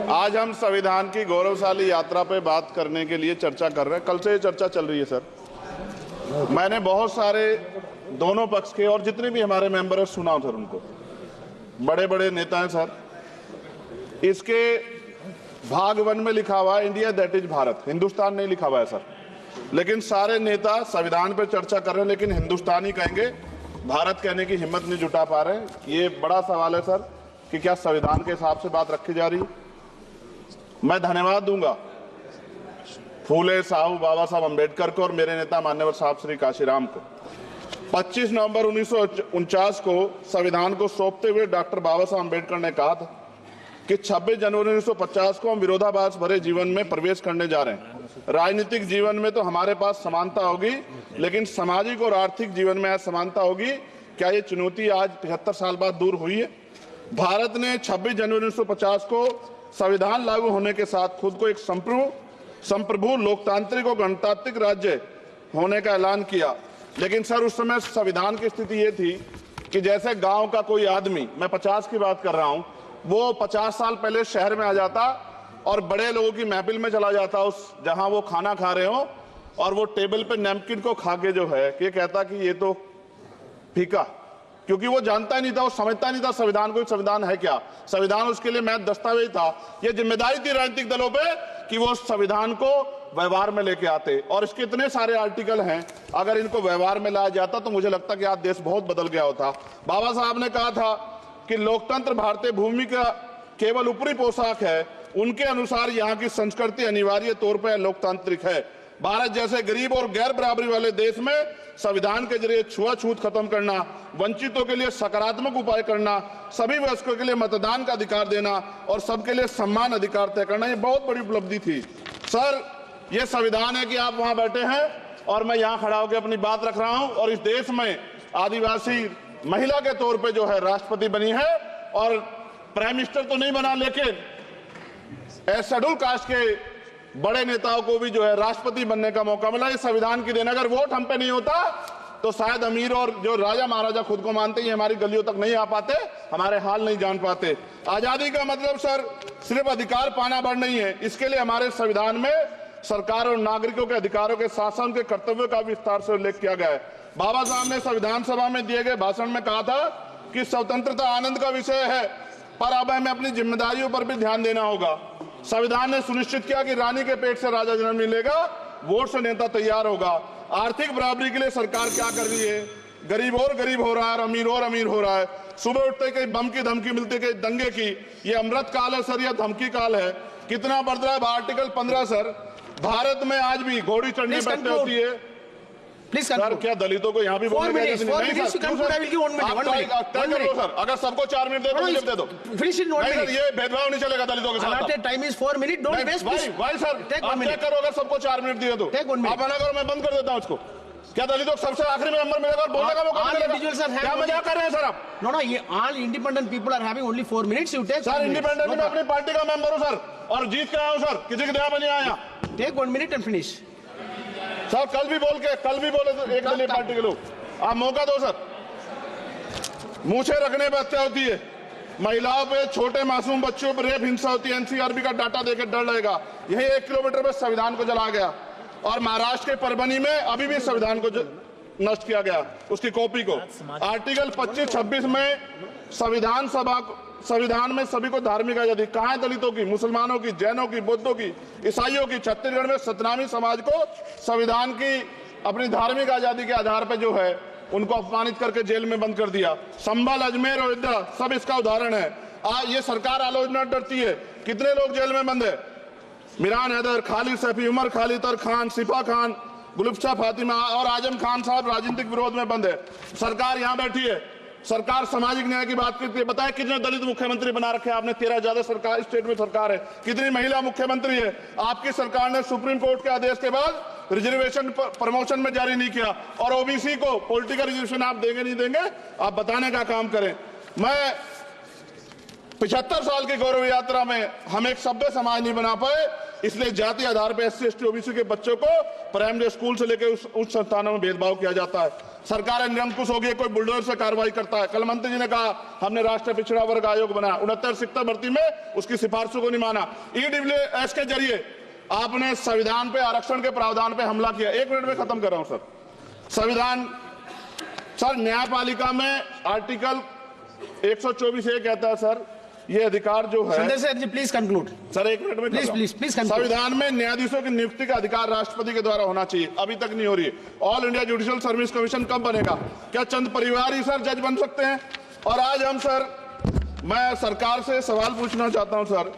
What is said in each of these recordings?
आज हम संविधान की गौरवशाली यात्रा पे बात करने के लिए चर्चा कर रहे हैं। कल से ये चर्चा चल रही है सर। मैंने बहुत सारे दोनों पक्ष के और जितने भी हमारे मेंबर हैं सुना सर, उनको बड़े बड़े नेता हैं सर। इसके भाग 1 में लिखा हुआ है India that is Bharat, Hindustan नहीं लिखा हुआ है सर। लेकिन सारे नेता संविधान पे चर्चा कर रहे हैं लेकिन हिंदुस्तान ही कहेंगे, भारत कहने की हिम्मत नहीं जुटा पा रहे हैं। ये बड़ा सवाल है सर कि क्या संविधान के हिसाब से बात रखी जा रही है। मैं धन्यवाद दूंगा फूले साहू बाबा साहब अम्बेडकर को और मेरे नेता मान्यवर साहब श्री काशीराम को। 25 नवंबर 1949 को संविधान को सौंपते हुए डॉक्टर बाबा साहब अम्बेडकर ने कहा था कि 26 जनवरी 1950 को हम विरोधाभास भरे जीवन में प्रवेश करने जा रहे हैं। राजनीतिक जीवन में तो हमारे पास समानता होगी, लेकिन सामाजिक और आर्थिक जीवन में असमानता होगी। क्या ये चुनौती आज 73 साल बाद दूर हुई है? भारत ने 26 जनवरी 1950 को संविधान लागू होने के साथ खुद को एक संप्रभु लोकतांत्रिक और गणतांत्रिक राज्य होने का ऐलान किया। लेकिन सर उस समय संविधान की स्थिति ये थी कि जैसे गांव का कोई आदमी, मैं 50 की बात कर रहा हूं, वो 50 साल पहले शहर में आ जाता और बड़े लोगों की महफिल में चला जाता, उस जहां वो खाना खा रहे हो, और वो टेबल पे नैपकिन को खा के जो है ये कहता कि ये तो फीका, क्योंकि वो जानता ही नहीं था, वो समझता नहीं था संविधान को, संविधान है क्या। संविधान उसके लिए महज दस्तावेज था। ये जिम्मेदारी थी राजनीतिक दलों पे कि वो संविधान को व्यवहार में लेके आते। और इसके इतने सारे आर्टिकल हैं, अगर इनको व्यवहार में लाया जाता तो मुझे लगता कि आज देश बहुत बदल गया होता। बाबा साहब ने कहा था कि लोकतंत्र भारतीय भूमि का केवल ऊपरी पोशाक है, उनके अनुसार यहाँ की संस्कृति अनिवार्य तौर पर लोकतांत्रिक है। भारत जैसे गरीब और गैर बराबरी वाले देश में संविधान के जरिए छुआछूत खत्म करना, वंचितों के लिए सकारात्मक उपाय करना, सभी वयस्कों के लिए मतदान का अधिकार देना और सबके लिए सम्मान अधिकार तय करना, ये बहुत बड़ी उपलब्धि थी सर। ये संविधान है कि आप वहां बैठे हैं और मैं यहाँ खड़ा होकर अपनी बात रख रहा हूं, और इस देश में आदिवासी महिला के तौर पे जो है राष्ट्रपति बनी है, और प्राइम मिनिस्टर तो नहीं बना, लेकिन शेड्यूल कास्ट के बड़े नेताओं को भी जो है राष्ट्रपति बनने का मौका मिला। इस संविधान की देन, अगर वोट हम पे नहीं होता तो शायद अमीर और जो राजा महाराजा खुद को मानते हैं हमारी गलियों तक नहीं आ पाते, हमारे हाल नहीं जान पाते। आजादी का मतलब सर सिर्फ अधिकार पाना भर नहीं है, इसके लिए हमारे संविधान में सरकार और नागरिकों के अधिकारों के शासन के कर्तव्यों का विस्तार से उल्लेख किया गया है। बाबा साहब ने संविधान सभा में दिए गए भाषण में कहा था कि स्वतंत्रता आनंद का विषय है, पर अब हमें अपनी जिम्मेदारियों पर भी ध्यान देना होगा। संविधान ने सुनिश्चित किया कि रानी के पेट से राजा जन्म मिलेगा, वोट से नेता तैयार होगा। आर्थिक बराबरी के लिए सरकार क्या कर रही है? गरीब और गरीब हो रहा है और अमीर हो रहा है। सुबह उठते कहीं बम की धमकी मिलती, कहीं दंगे की। ये अमृत काल है सर या धमकी काल है? कितना बढ़ रहा है आर्टिकल 15 सर। भारत में आज भी घोड़ी चढ़नी बैठने होती है सर। क्या दलितों को यहाँ भी बोलने का नहीं सर? अगर सबको 4 मिनट दे दो, ये भेदभाव नहीं चलेगा दलितों के साथ। Time is 4 minute, don't waste भाई सर, आप क्या करो अगर सबको 4 मिनट दिए तो आप मना करो, मैं बंद कर देता हूँ इसको। क्या दलितों को सबसे आखिरी में नंबर मिलेगा और बोलने का मौका मिलेगा? क्या मजाक कर रहे हैं सर आप? नो, ये all independent people are having only 4 minutes. You take sir, independent में अपनी पार्टी का मेंबर हूँ सर, और जीत के आया हूँ सर, किसी के दया में नहीं आया। Take 1 minute and finish sir. कल भी बोले तो एक दलीय पार्टी के लोग, आप मौका दो सर। मूछे रखने पर हत्या होती है, महिलाओं पे, छोटे मासूम बच्चों पर रेप हिंसा होती है। एनसीआरबी का डाटा देकर डर लगेगा। यही 1 किलोमीटर में संविधान को जला गया, और महाराष्ट्र के परभनी में अभी भी संविधान को नष्ट किया गया, उसकी कॉपी को। आर्टिकल 25-26 में संविधान में सभी को धार्मिक आजादी। कहाँ है दलितों की, मुसलमानों की, जैनों की, बौद्धों की, ईसाइयों की? छत्तीसगढ़ में सतनामी समाज को संविधान की अपनी धार्मिक आजादी के आधार पर जो है उनको अपमानित करके जेल में बंद कर दिया। संभल, अजमेर, अयोध्या सब इसका उदाहरण है। ये सरकार आलोचना डरती है। कितने लोग जेल में बंद है? मिरान हैदर, खालिद सैफी, उमर खालिद खान, सिफा खान, गुलफ्शा फातिमा और आजम खान साहब राजनीतिक विरोध में बंद है। सरकार यहाँ बैठी है, सरकार सामाजिक न्याय की बात करती है। बताए कितने दलित मुख्यमंत्री बना रखे हैं आपने? 13 ज्यादा सरकार स्टेट में सरकार है। कितनी महिला मुख्यमंत्री है? आपकी सरकार ने सुप्रीम कोर्ट के आदेश के बाद रिजर्वेशन प्रमोशन में जारी नहीं किया, और ओबीसी को पॉलिटिकल रिजर्वेशन आप देंगे नहीं देंगे, आप बताने का काम करें। मैं 75 साल की गौरव यात्रा में हम एक सभ्य समाज नहीं बना पाए, इसलिए जाति आधार पर SC ST OBC के बच्चों को प्राइमरी स्कूल से लेकर उच्च संस्थानों में भेदभाव किया जाता है। सरकार निरंकुश हो गई, कोई बुलडोजर से कार्रवाई करता है। कल मंत्री जी ने कहा हमने राष्ट्रीय पिछड़ा वर्ग आयोग बनाया, 69 शिक्षक भर्ती में उसकी सिफारिशों को नहीं माना। EWS के जरिए आपने संविधान पे आरक्षण के प्रावधान पे हमला किया। 1 मिनट में खत्म कर रहा हूं सर। संविधान सर न्यायपालिका में आर्टिकल 124 ये कहता है सर, ये अधिकार जो है Sundar sir ji please conclude sir, 1 minute में प्लीज संविधान में न्यायाधीशों की नियुक्ति का अधिकार राष्ट्रपति के द्वारा होना चाहिए, अभी तक नहीं हो रही है। All India judicial service commission कब बनेगा? क्या चंद परिवार ही सर जज बन सकते हैं? और आज हम सर, मैं सरकार से सवाल पूछना चाहता हूं सर,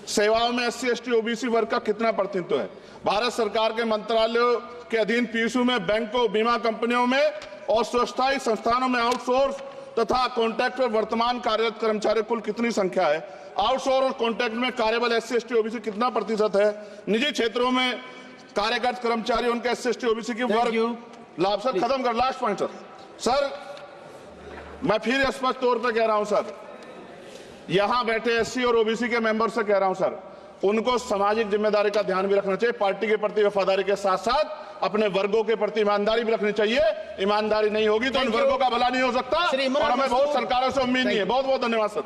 सेवाओं में SC ST OBC वर्ग का कितना प्रतिनिधित्व है? भारत सरकार के मंत्रालयों के अधीन PSU में बैंकों, बीमा कंपनियों में और स्वस्थायी संस्थानों में आउटसोर्स तथा कॉन्ट्रैक्ट पर वर्तमान कार्यरत कर्मचारियों कुल कितनी संख्या है? आउटसोर्स और कॉन्ट्रैक्ट में कार्यबल SC ST OBC कितना प्रतिशत है? निजी क्षेत्रों में कार्यरत कर्मचारी उनके SC ST OBC की वर्ग लाभ सर खत्म कर। लास्ट पॉइंट सर, मैं फिर स्पष्ट तौर पर कह रहा हूं सर, यहां बैठे SC और OBC के मेंबर से कह रहा हूं सर, उनको सामाजिक जिम्मेदारी का ध्यान भी रखना चाहिए। पार्टी के प्रति वफादारी के साथ साथ अपने वर्गों के प्रति ईमानदारी भी रखनी चाहिए। ईमानदारी नहीं होगी तो इन वर्गों का भला नहीं हो सकता, और हमें बहुत सरकारों से उम्मीद नहीं है। बहुत बहुत धन्यवाद सर।